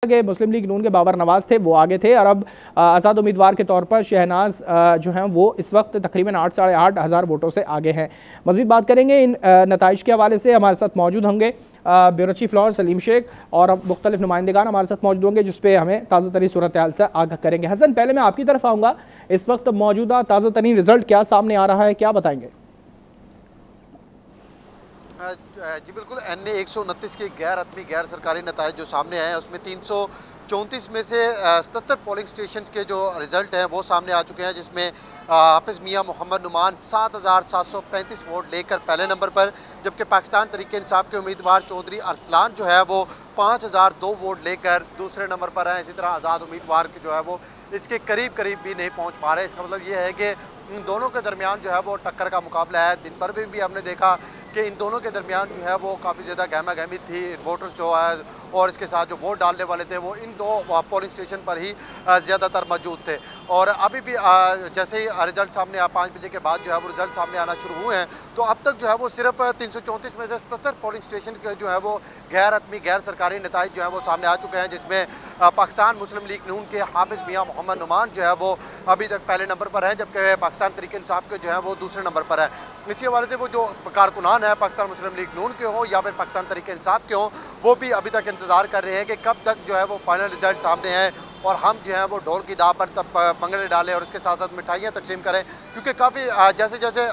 के मुस्लिम लीग नून के बाबर नवाज थे, वो आगे थे और अब आज़ाद उम्मीदवार के तौर पर शहनाज जो हैं वो इस वक्त तकरीबन 8 साढ़े 8 हज़ार वोटों से आगे हैं। मज़ीद बात करेंगे इन नताइज के हवाले से। हमारे साथ मौजूद होंगे ब्यूरो चीफ लॉ सलीम शेख और मुख्तलिफ नुमाइंदगान हमारे साथ मौजूद होंगे, जिस पे हमें ताज़ा तरीन सूरत हाल से आगाह करेंगे। हसन, पहले मैं आपकी तरफ आऊँगा, इस वक्त मौजूदा ताज़ा तरीन रिजल्ट क्या सामने आ रहा है, क्या बताएंगे? जी बिल्कुल, NA 129 के गैर हतमी गैर सरकारी नताइज जो सामने आए हैं उसमें 334 में से 77 पोलिंग स्टेशन के जो रिज़ल्ट हैं वो सामने आ चुके हैं, जिसमें हाफिज़ मियाँ मोहम्मद नुमान 7,735 वोट लेकर पहले नंबर पर, जबकि पाकिस्तान तरीके इंसाफ के उम्मीदवार चौधरी अरसलान जो है वो 5,002 वोट लेकर दूसरे नंबर पर हैं। इसी तरह आज़ाद उम्मीदवार जो है वो इसके करीब भी नहीं पहुँच पा रहे। इसका मतलब ये है कि इन दोनों के दरमियान जो है वो टक्कर का मुकाबला है। दिन भर में भी हमने देखा कि इन दोनों के दरमियान जो है वो काफ़ी ज़्यादा गहमा गहमी थी। वोटर्स जो है और इसके साथ जो वोट डालने वाले थे वो इन दो पोलिंग स्टेशन पर ही ज़्यादातर मौजूद थे। और अभी भी जैसे ही रिज़ल्ट सामने 5 बजे के बाद जो है वो रिज़ल्ट सामने आना शुरू हुए हैं, तो अब तक जो है वो सिर्फ 334 में से 77 पोलिंग स्टेशन के जो है वो गैर हतमी गैर सरकारी नताइज जो है वो सामने आ चुके हैं, जिसमें पाकिस्तान मुस्लिम लीग नून के हाफिज़ मियाँ मोहम्मद नुमान जो है वो अभी तक पहले नंबर पर हैं, जबकि पाकिस्तान तरीके इंसाफ के जो है वो दूसरे नंबर पर है। इसी हवाले से वो जो कारकुनान है पाकिस्तान मुस्लिम लीग नून के हों या फिर पाकिस्तान तरीके इंसाफ के हों, वो भी अभी तक इंतज़ार कर रहे हैं कि कब तक जो है वो फाइनल रिजल्ट सामने है और हम जो है वो ढोल की दाव पर तब भंगड़े डालें और उसके साथ साथ मिठाइयाँ तकसीम करें। क्योंकि काफ़ी जैसे जैसे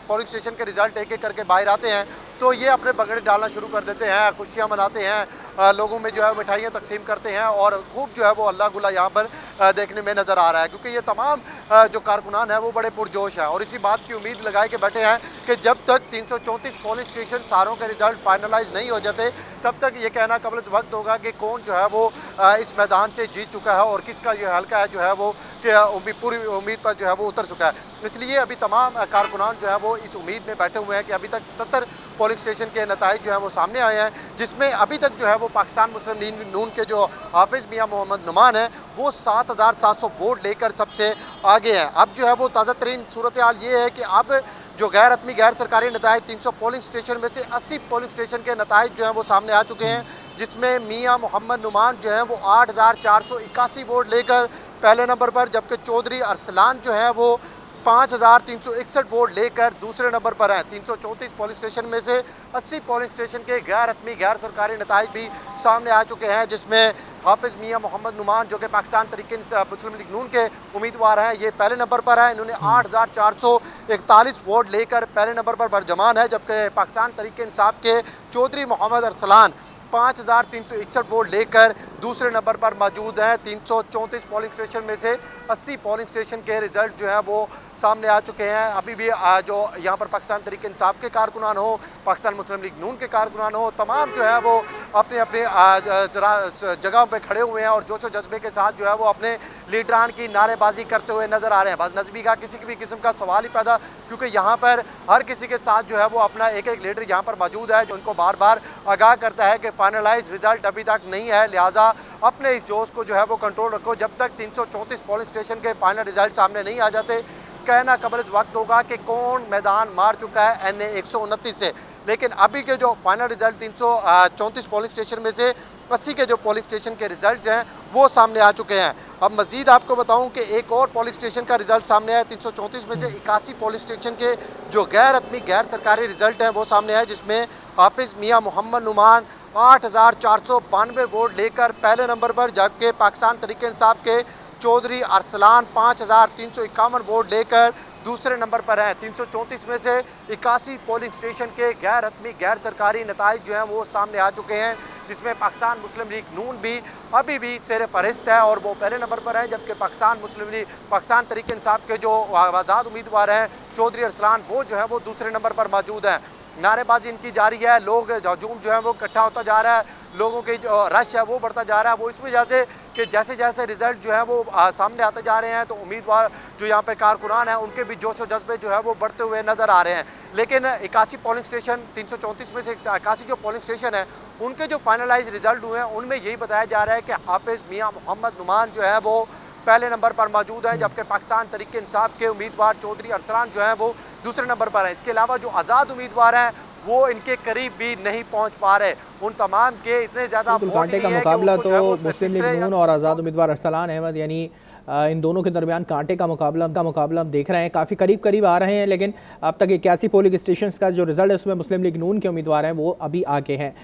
पोलिंग स्टेशन के रिज़ल्ट एक एक करके बाहर आते हैं तो ये अपने भंगड़े डालना शुरू कर देते हैं, खुशियाँ मनाते हैं, लोगों में जो है मिठाइयाँ तकसीम करते हैं और खूब जो है वो अल्लाह गुला यहाँ पर देखने में नज़र आ रहा है। क्योंकि ये तमाम जो कारकुनान है वो बड़े पुरजोश हैं और इसी बात की उम्मीद लगाए के बैठे हैं कि जब तक 334 पोलिंग स्टेशन सारों के रिजल्ट फाइनलाइज नहीं हो जाते तब तक ये कहना कबल वक्त होगा कि कौन जो है वो इस मैदान से जीत चुका है और किसका ये हल्का है जो है वो पूरी उम्मीद पर जो है वो उतर चुका है। इसलिए अभी तमाम कारकुनान जो है वो इस उम्मीद में बैठे हुए हैं कि अभी तक 77 पोलिंग स्टेशन के नताइज जो है वो सामने आए हैं, जिसमें अभी तक जो है वो पाकिस्तान मुस्लिम लीग नून के जो हाफिज़ मियाँ मोहम्मद नुमान है वो 7,700 वोट लेकर सबसे आगे हैं। अब जो है वो ताज़ा तरीन सूरत हाल ये है कि अब जो गैर हतमी गैर सरकारी नताइज 300 पोलिंग स्टेशन में से 80 पोलिंग स्टेशन के नताइज जो हैं वो सामने आ चुके हैं, जिसमें मियाँ मोहम्मद नुमान जो हैं वो 8,481 वोट लेकर पहले नंबर पर, जबकि चौधरी अरसलान जो है वो 5,361 वोट लेकर दूसरे नंबर पर हैं। 334 पोलिंग स्टेशन में से 80 पोलिंग स्टेशन के गैर हतमी गैर सरकारी नताइज भी सामने आ चुके हैं, जिसमें हाफिज़ मियाँ मोहम्मद नुमान जो कि पाकिस्तान तरीके मुस्लिम लीग नून के उम्मीदवार हैं ये पहले नंबर पर हैं। इन्होंने 8,441 वोट लेकर पहले नंबर पर बरजमान है, जबकि पाकिस्तान तरीके इंसाफ के चौधरी मोहम्मद अरसलान 5,361 वोट लेकर दूसरे नंबर पर मौजूद हैं। 334 पोलिंग स्टेशन में से 80 पोलिंग स्टेशन के रिज़ल्ट जो हैं वो सामने आ चुके हैं। अभी भी जो यहाँ पर पाकिस्तान तरीके इंसाफ के कारकुनान हो, पाकिस्तान मुस्लिम लीग नून के कारकुनान हो, तमाम जो है वो अपने अपने जगहों पे खड़े हुए हैं और जोशो जज्बे के साथ जो है वो अपने लीडरान की नारेबाजी करते हुए नज़र आ रहे हैं। बदनज़मी का किसी भी किस्म का सवाल ही पैदा, क्योंकि यहाँ पर हर किसी के साथ जो है वो अपना एक एक लीडर यहाँ पर मौजूद है जो उनको बार बार आगाह करता है कि फाइनलाइज रिजल्ट अभी तक नहीं है, लिहाजा अपने इस जोश को जो है वो कंट्रोल रखो। जब तक 334 पोलिंग स्टेशन के फाइनल रिजल्ट सामने नहीं आ जाते कहना कबल इस वक्त होगा कि कौन मैदान मार चुका है NA 129 से। लेकिन अभी के जो फाइनल रिजल्ट 334 पोलिंग स्टेशन में से 80 के जो पोलिंग स्टेशन के रिजल्ट हैं वो सामने आ चुके हैं। अब मज़ीद आपको बताऊं कि एक और पोलिंग स्टेशन का रिजल्ट सामने आया। 334 में से 81 पोलिंग स्टेशन के जो गैर हतमी गैर सरकारी रिजल्ट हैं वो सामने आए, जिसमें हाफिज़ मियाँ मोहम्मद नुमान 8,492 वोट लेकर पहले नंबर पर, जबकि पाकिस्तान तरीके इंसाफ के चौधरी अरसलान 5,351 वोट लेकर दूसरे नंबर पर हैं। 334 में से 81 पोलिंग स्टेशन के गैर हतमी गैर सरकारी नताइज जो हैं वो सामने आ चुके हैं, जिसमें पाकिस्तान मुस्लिम लीग नून भी अभी भी सेरे फहरिस्त है और वो पहले नंबर पर है, जबकि पाकिस्तान तरीके इंसाफ के जो आज़ाद उम्मीदवार हैं चौधरी अरसलान वो जो है वो दूसरे नंबर पर मौजूद हैं। नारेबाजी इनकी जारी है, लोग हजूम जो है वो इकट्ठा होता जा रहा है, लोगों की जो रश है वो बढ़ता जा रहा है। वो इस वजह से कि जैसे जैसे रिजल्ट जो है वो सामने आते जा रहे हैं तो उम्मीदवार जो यहाँ पे कारकुनान हैं उनके भी जोश व जज्बे जो है वो बढ़ते हुए नज़र आ रहे हैं। लेकिन 81 पोलिंग स्टेशन 334 में से 81 जो पोलिंग स्टेशन है उनके जो फाइनलाइज रिजल्ट हुए हैं उनमें यही बताया जा रहा है कि हाफिज़ मियाँ मोहम्मद नुमान जो है वो पहले नंबर पर मौजूद हैं, जबकि पाकिस्तान तरीके इंसाफ के उम्मीदवार चौधरी अरसलान जो हैं वो दूसरे नंबर पर हैं। इसके अलावा जो आज़ाद उम्मीदवार हैं वो इनके करीब भी नहीं पहुंच पा रहे। उन तमाम के इतने ज़्यादा कांटे का मुकाबला तो मुस्लिम लीग नून और आज़ाद उम्मीदवार अरसलान अहमद यानी इन दोनों के दरमियान कांटे का मुकाबला हम देख रहे हैं, काफ़ी करीब करीब आ रहे हैं, लेकिन अब तक 81 पोलिंग स्टेशन का जो रिजल्ट है उसमें मुस्लिम लीग नून के उम्मीदवार हैं वो अभी आगे हैं।